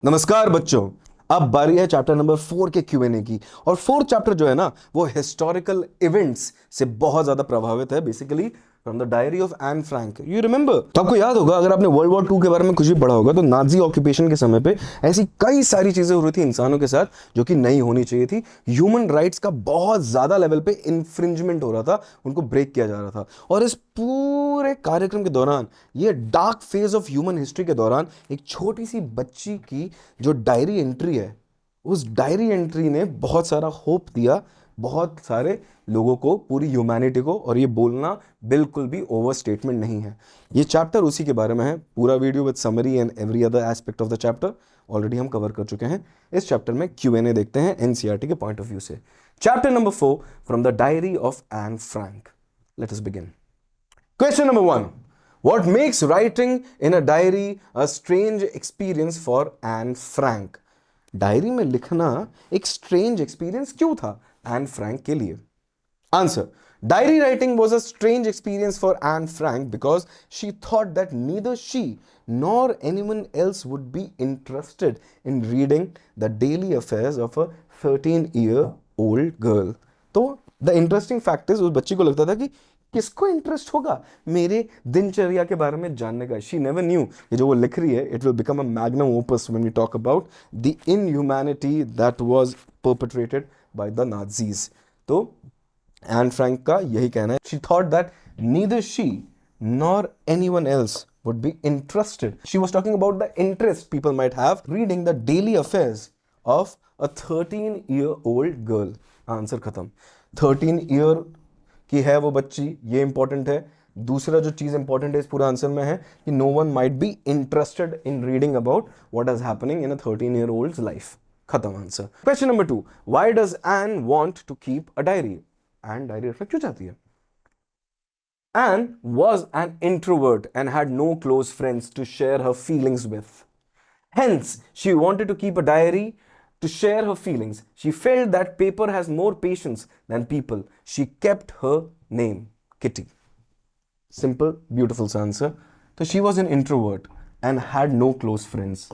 नमस्कार बच्चों। अब बारी है चैप्टर नंबर 4 के क्यूएनए की। और फोर्थ चैप्टर जो है ना वो हिस्टोरिकल इवेंट्स से बहुत ज्यादा प्रभावित है, basically from the diary of Anne Frank. You remember, तो आपको याद होगा, अगर आपने वर्ल्ड वॉर 2 के बारे में कुछ भी पढ़ा होगा, तो नाजी ऑक्यूपेशन के समय पे ऐसी कई सारी चीजें हो रही थी इंसानों के साथ जो कि नहीं होनी चाहिए थी। ह्यूमन राइट्स का बहुत ज्यादा लेवल पे इंफ्रिंजमेंट हो रहा था, उनको ब्रेक किया जा रहा था। और इस पूरे कार्यक्रम के दौरान, ये dark phase of human history के दौरान, एक छोटी सी बच्ची की जो डायरी एंट्री है, उस डायरी एंट्री ने बहुत सारा होप दिया बहुत सारे लोगों को, पूरी ह्यूमैनिटी को। और ये बोलना बिल्कुल भी ओवर स्टेटमेंट नहीं है। ये चैप्टर उसी के बारे में है। पूरा video with summary and every other aspect of the chapter already हम कवर कर चुके हैं। इस चैप्टर में क्यूएनए देखते हैं एनसीईआरटी के पॉइंट ऑफ व्यू से। Chapter number 4 from the diary of Anne Frank. Let us begin. Question number 1. What makes writing in a diary a strange experience for Anne Frank? Diary में लिखना एक strange experience क्यों था Anne Frank के लिए? Answer. Diary writing was a strange experience for Anne Frank because she thought that neither she nor anyone else would be interested in reading the daily affairs of a 13-year-old girl. तो the interesting fact is, उस बच्ची को लगता था कि किसको interest होगा मेरे दिनचर्या के बारे में जानने का। शी नेवर न्यू ये जो वो लिख रही है, it will become a magnum opus when we talk about the inhumanity that was perpetrated by the Nazis. तो एन फ्रैंक का यही कहना है, she thought that neither she nor anyone else would be interested. She was talking about the interest people might have reading the daily affairs of a 13-year-old girl. Answer खत्म। 13 year की है वो बच्ची, ये इंपॉर्टेंट है। दूसरा जो चीज इंपॉर्टेंट है इस पूरा आंसर में है कि no one might be interested in reading about what is happening in a 13-year-old's life. खत्म answer. Question number 2. Why does Anne want to keep a diary? Anne diary रखना क्यों चाहती है? Anne was an introvert and had no close friends to share her feelings with. Hence, she wanted to keep a diary to share her feelings. She felt that paper has more patience than people. She kept her name, Kitty. Simple, beautiful answer. So she was an introvert and had no close friends.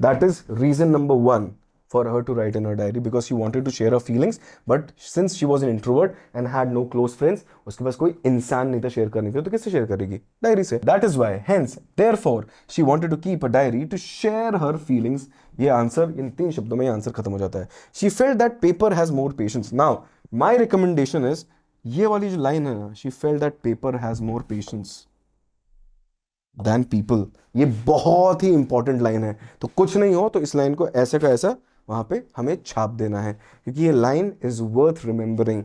That is reason number 1 for her to write in her diary, because she wanted to share her feelings, but since she was an introvert and had no close friends, उसके पास कोई इंसान नहीं था share करने के लिए, तो किससे शेयर करेगी? डायरी से। That is why, hence, therefore, she wanted to keep a diary to share her feelings. ये आंसर, इन 3 शब्दों में ये आंसर खत्म हो जाता है। She felt that paper has more patience. Now, my recommendation is, ये वाली जो लाइन है ना, she felt that paper has more patience than people, ये बहुत ही इंपॉर्टेंट लाइन है। तो कुछ नहीं हो तो इस लाइन को ऐसे का ऐसा वहां पे हमें छाप देना है, क्योंकि ये line is worth remembering.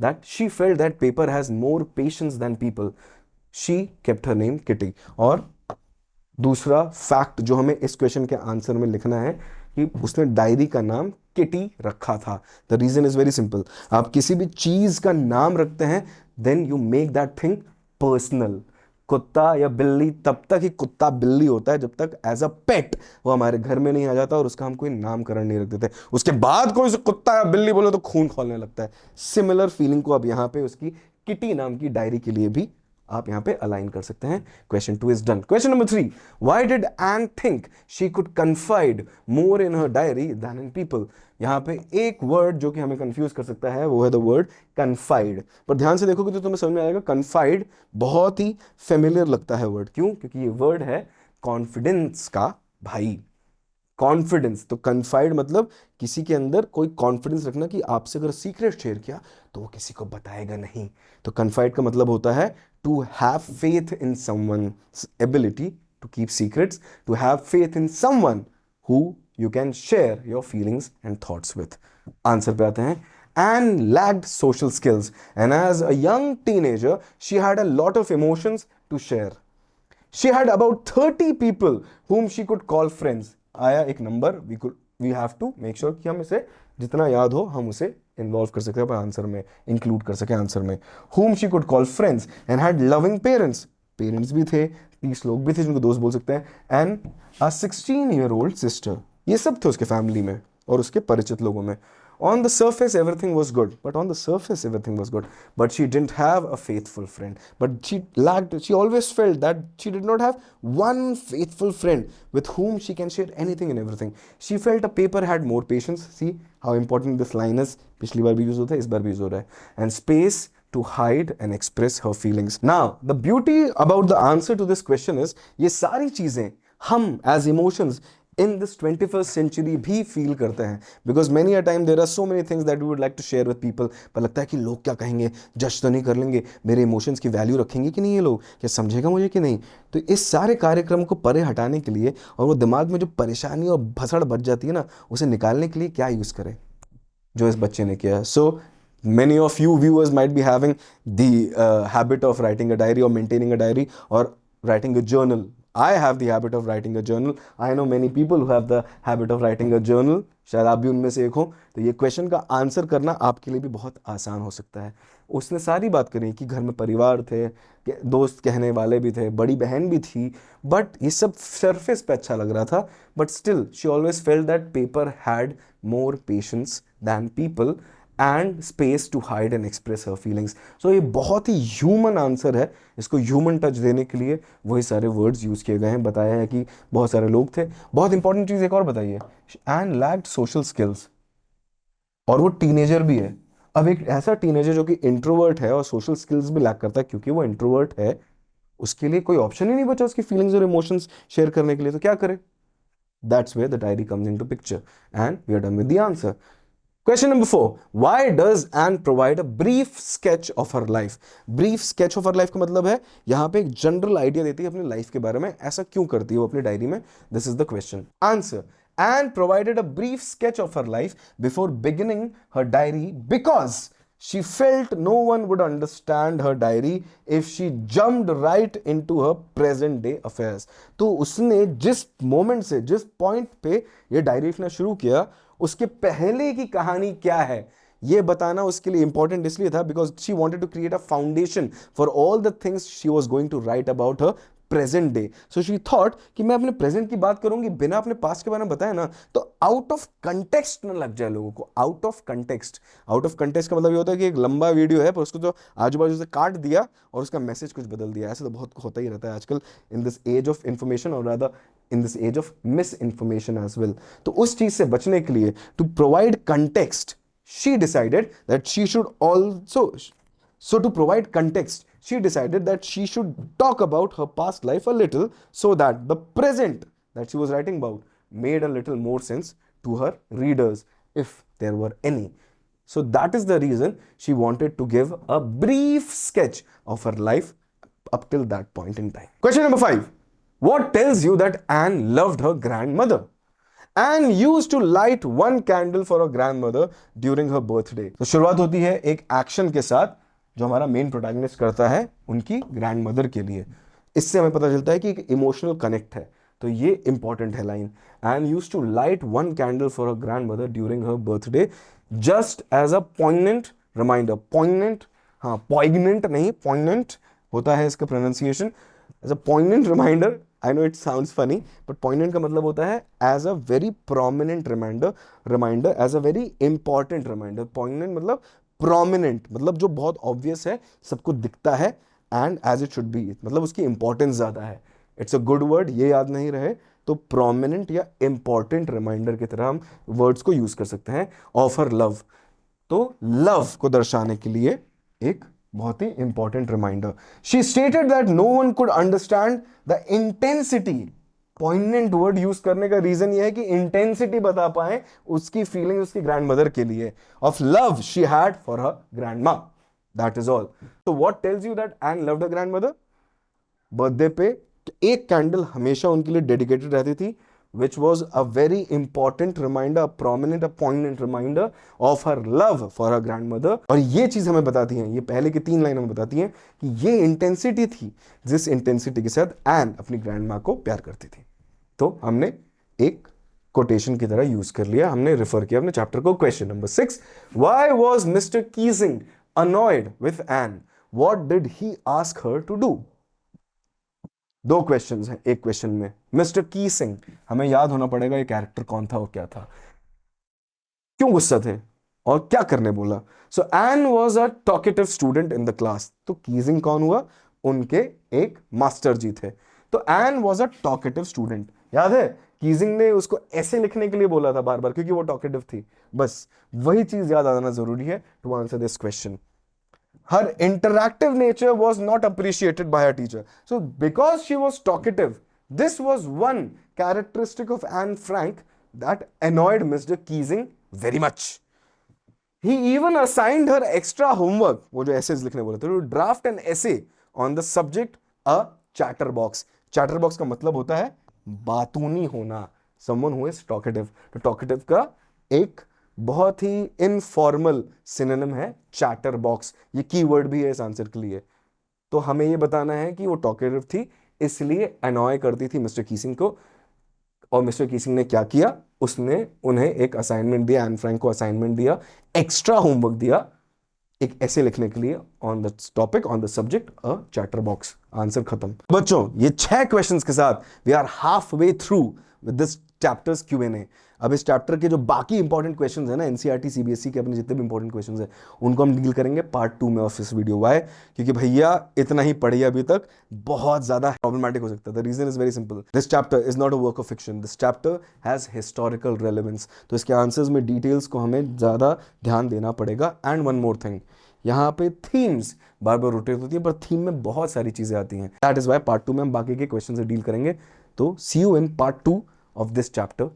That she felt that paper has more patience than people, she kept her name Kitty. और दूसरा फैक्ट जो हमें इस क्वेश्चन के आंसर में लिखना है कि उसने डायरी का नाम किटी रखा था। The reason is very simple. आप किसी भी चीज का नाम रखते हैं, then you make that thing personal. कुत्ता या बिल्ली तब तक ही कुत्ता बिल्ली होता है जब तक एज अ पेट वो हमारे घर में नहीं आ जाता और उसका हम कोई नामकरण नहीं रख देते। उसके बाद कोई कुत्ता या बिल्ली बोले तो खून खौलने लगता है। सिमिलर फीलिंग को अब यहां पे उसकी किटी नाम की डायरी के लिए भी आप यहां पे अलाइन कर सकते हैं। Question 2 is done. Question number 3. Why did Anne think she could confide more in her diary than in people? यहां पे एक वर्ड जो कि हमें कंफ्यूज कर सकता है वो है द वर्ड कन्फाइड। पर ध्यान से देखोगे तो तुम्हें समझ में आएगा, कन्फाइड बहुत ही फेमिलियर लगता है वर्ड। क्यों? क्योंकि ये वर्ड है कॉन्फिडेंस का भाई। कॉन्फिडेंस, तो कन्फाइड मतलब किसी के अंदर कोई कॉन्फिडेंस रखना कि आपसे अगर सीक्रेट शेयर किया तो वो किसी को बताएगा नहीं। तो कन्फाइड का मतलब होता है to have faith in someone's ability to keep secrets, to have faith in someone who you can share your feelings and thoughts with. Answer पे आते हैं। Anne lacked social skills and as a young teenager she had a lot of emotions to share. She had about 30 people whom she could call friends. आया एक number, we have to make sure कि हम इसे जितना याद हो हम उसे इन्वॉल्व कर सके अपने आंसर में, इंक्लूड कर सके आंसर में। Whom she could call friends and had loving parents. Parents भी थे, 30 लोग भी थे जिनको दोस्त बोल सकते हैं, and a 16-year-old sister. ये सब थे उसके फैमिली में और उसके परिचित लोगों में। On the surface, everything was good. But on the surface, everything was good. But she didn't have a faithful friend. But she always felt that she did not have one faithful friend with whom she can share anything and everything. She felt a paper had more patience. See how important this line is. पिछली बार भी use होता है, इस बार भी use हो रहा है. And space to hide and express her feelings. Now, the beauty about the answer to this question is, ये सारी चीजें हम as emotions in this 21st century भी फील करते हैं. Because many a time there are so many things that we would like to share with people, पर लगता है कि लोग क्या कहेंगे, जज तो नहीं कर लेंगे, मेरे इमोशंस की वैल्यू रखेंगे कि नहीं ये लोग, क्या समझेगा मुझे कि नहीं. तो इस सारे कार्यक्रम को परे हटाने के लिए और वो दिमाग में जो परेशानी और भसड़ बच जाती है ना, उसे निकालने के लिए क्या यूज़ करें, जो इस बच्चे ने किया है. सो many of you viewers might be having the habit of writing a diary or maintaining a diary or writing a journal. I have the habit of writing a journal. I know many people who have the habit of writing a journal. शायद आप भी उनमें से एक हो. तो ये question का आंसर करना आपके लिए भी बहुत आसान हो सकता है. उसने सारी बात करी कि घर में परिवार थे, दोस्त कहने वाले भी थे, बड़ी बहन भी थी, बट ये सब सरफेस पे अच्छा लग रहा था. But still she always felt that paper had more patience than people and space to hide and express her feelings. So ये बहुत ही ह्यूमन आंसर है. इसको ह्यूमन टच देने के लिए वही सारे वर्ड्स यूज किए गए हैं. बताया है कि बहुत सारे लोग थे. बहुत इंपॉर्टेंट चीज एक और बताइए, एंड लैक्ड सोशल स्किल्स. और वो टीनेजर भी है. अब एक ऐसा टीनेजर जो कि इंट्रोवर्ट है और सोशल स्किल्स भी लैक करता है क्योंकि वो इंट्रोवर्ट है, उसके लिए कोई ऑप्शन ही नहीं बचा उसकी फीलिंग्स और इमोशंस शेयर करने के लिए. तो क्या करे? That's where the diary comes into picture and we are done with the answer. Question number 4. Why does Anne provide a brief sketch of her life? Brief sketch of her life का मतलब है यहाँ पे एक general idea देती है अपनी life के बारे में. ऐसा क्यों करती है वो अपनी डायरी में? This is the question. Answer. Anne provided a brief sketch of her life before beginning her diary because she felt no one would understand her diary if she jumped right into her present day affairs. तो उसने जिस moment से, जिस point पे ये diary लिखना शुरू किया, उसके पहले की कहानी क्या है ये बताना उसके लिए इंपॉर्टेंट इसलिए था because she wanted to create a foundation for all the things she was going to write about her present day. So she thought कि मैं अपने प्रेजेंट की बात करूंगी बिना अपने पास्ट के बारे में बताया ना तो आउट ऑफ कंटेक्स्ट ना लग जाए लोगों को. Out of context. Out of context का मतलब ये होता है कि एक लंबा वीडियो है पर उसको तो आजू बाजू से काट दिया और उसका मैसेज कुछ बदल दिया. ऐसे तो बहुत होता ही रहता है आजकल in this age of information और rather in this age of misinformation as well. तो उस चीज से बचने के लिए to provide context, she decided that she should also, so to provide context, she decided that she should talk about her past life a little so that the present that she was writing about made a little more sense to her readers if there were any. So that is the reason she wanted to give a brief sketch of her life up till that point in time. Question number 5. What tells you that Anne loved her grandmother? Anne used to light one candle for her grandmother during her birthday. तो शुरुआत होती है एक action के साथ जो हमारा main protagonist करता है उनकी ग्रैंडमदर के लिए. इससे हमें पता चलता है कि एक इमोशनल कनेक्ट है. तो ये इंपॉर्टेंट है line. Anne used to light one candle for her grandmother during her birthday just as a poignant reminder. Poignant, हाँ, poignant नहीं, poignant होता है इसका pronunciation. As a poignant reminder, I know it sounds funny, but poignant का मतलब होता है as a very prominent reminder, as a very important reminder. Poignant मतलब prominent, मतलब जो बहुत obvious है, सबको दिखता है, and as it should be, मतलब उसकी importance ज़्यादा है. It's a good word, ये याद नहीं रहे तो prominent या important reminder की तरह हम words को use कर सकते हैं. Of her love, तो love को दर्शाने के लिए एक बहुत ही important reminder. She stated that no one could understand the intensity. Poignant word use करने का रीजन ये है कि इंटेंसिटी बता पाए उसकी फीलिंग उसकी ग्रैंडमदर के लिए of love she had for her grandma. That is all. तो what tells you that Anne loved her grandmother? Birthday पे एक कैंडल हमेशा उनके लिए डेडिकेटेड रहती थी which was a very important reminder, a prominent, a poignant reminder of her love for her grandmother. और ये चीज हमें बताती हैं, ये पहले की 3 लाइन हमें बताती हैं कि ये इंटेंसिटी थी जिस इंटेंसिटी के साथ एन अपनी ग्रैंडमा को प्यार करती थी. तो हमने एक कोटेशन की तरह यूज कर लिया, हमने रेफर किया अपने चैप्टर को. Question number 6. Why was Mr. Keesing annoyed with Anne? What did he ask her to do? 2 questions हैं एक क्वेश्चन में. मिस्टर कीसिंग, हमें याद होना पड़ेगा ये कैरेक्टर कौन था और क्या था. क्यों गुस्सा थे? और क्या करने बोला। So Anne was a talkative student in the class. तो कीजिंग कौन हुआ, उनके एक मास्टर जी थे। तो Anne was a talkative student, याद है कीजिंग ने उसको ऐसे लिखने के लिए बोला था बार बार क्योंकि वो टॉकेटिव थी। बस वही चीज याद आना जरूरी है to answer this question. Her interactive nature was not appreciated by her teacher. So, because she was talkative, this was one characteristic of Anne Frank that annoyed Mr. Keesing very much. He even assigned her extra homework, वो जो essays लिखने बोले थे, to draft an essay on the subject a chatterbox. Chatterbox का मतलब होता है बातूनी होना, someone who is talkative. तो talkative का एक बहुत ही इनफॉर्मल सिनोनिम है चैटर बॉक्स। ये कीवर्ड भी है इस आंसर के लिए। तो हमें ये बताना है कि वो टॉकेटिव थी, इसलिए अनॉय करती थी मिस्टर कीसिंग को। और मिस्टर कीसिंग ने क्या किया, उसने उन्हें एक असाइनमेंट दिया, एन फ्रैंक को असाइनमेंट दिया, एक्स्ट्रा होमवर्क दिया एक ऐसे लिखने के लिए on the topic on the subject a chatter box. Answer खत्म बच्चों। ये 6 क्वेश्चंस के साथ we are halfway through with this chapters Q&A। अब इस चैप्टर के जो बाकी इंपॉर्टेंट क्वेश्चंस है ना, एनसीईआरटी सीबीएसई के अपने जितने भी इंपॉर्टेंट क्वेश्चंस है उनको हम डील करेंगे पार्ट 2 में ऑफ इस वीडियो। वाई, क्योंकि भैया इतना ही पढ़िए अभी तक बहुत ज्यादा प्रॉब्लमैटिक हो सकता है। The reason is very simple, this chapter is not a work of fiction, this chapter has historical relevance. तो इसके आंसर्स में डिटेल्स को हमें ज्यादा ध्यान देना पड़ेगा। एंड वन मोर थिंग, यहाँ पे थीम्स बार बार रोटेट होती है, पर थीम में बहुत सारी चीजें आती हैं। दैट इज वाई पार्ट 2 में हम बाकी के क्वेश्चन से डील करेंगे। तो see you in part 2 of this chapter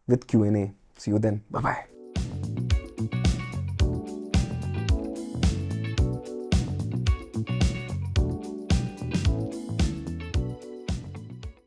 with Q&A. See you then. Bye bye.